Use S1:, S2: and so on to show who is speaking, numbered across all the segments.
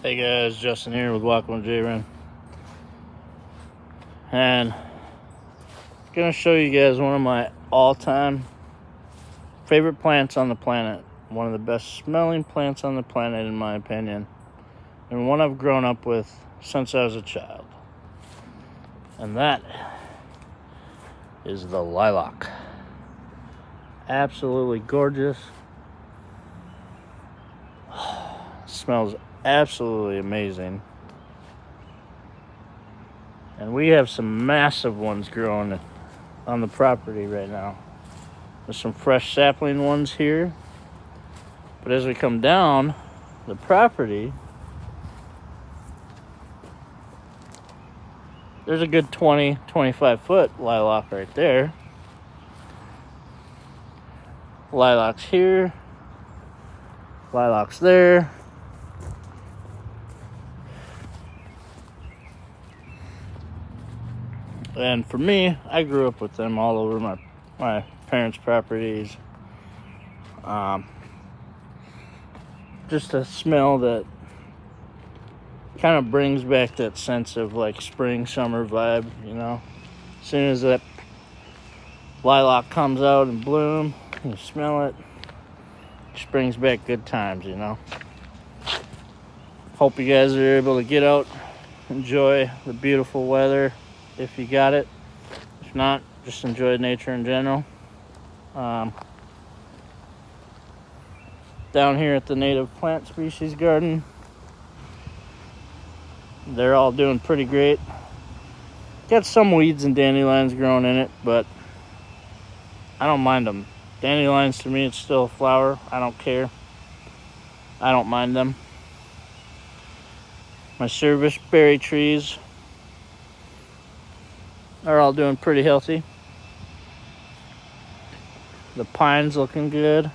S1: Hey guys, Justin here with Walking with J-Ren, and I'm gonna show you guys one of my all-time favorite plants on the planet. One of the best smelling plants on the planet, in my opinion, and one I've grown up with since I was a child. And that is the lilac. Absolutely gorgeous. Smells absolutely amazing. And we have some massive ones growing on the property right now. There's some fresh sapling ones here. But as we come down the property, there's a good 20, 25 foot lilac right there. Lilacs here. Lilacs there. And for me, I grew up with them all over my parents' properties. Just a smell that kind of brings back that sense of like spring, summer vibe, you know. As soon as that lilac comes out in bloom, you smell it. Just brings back good times, you know. Hope you guys are able to get out, enjoy the beautiful weather if you got it. If not, just enjoy nature in general. Down here at the native plant species garden, they're all doing pretty great. Got some weeds and dandelions growing in it, but I don't mind them. Dandelions, to me, it's still a flower. I don't care. I don't mind them. My service berry trees are all doing pretty healthy. The pine's looking good.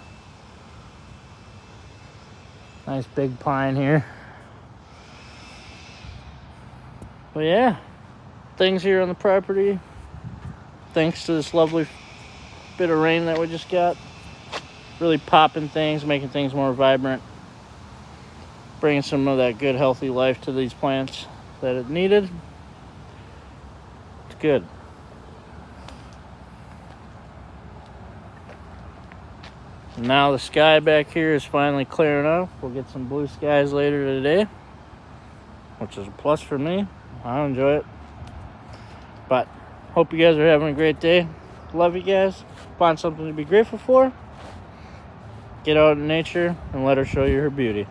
S1: Nice big pine here. But yeah, things here on the property, thanks to this lovely bit of rain that we just got, really popping things, making things more vibrant, bringing some of that good healthy life to these plants that it needed. It's good. Now the sky back here is finally clearing up. We'll get some blue skies later today, which is a plus for me. I enjoy it. But hope you guys are having a great day. Love you guys. Find something to be grateful for. Get out in nature and let her show you her beauty.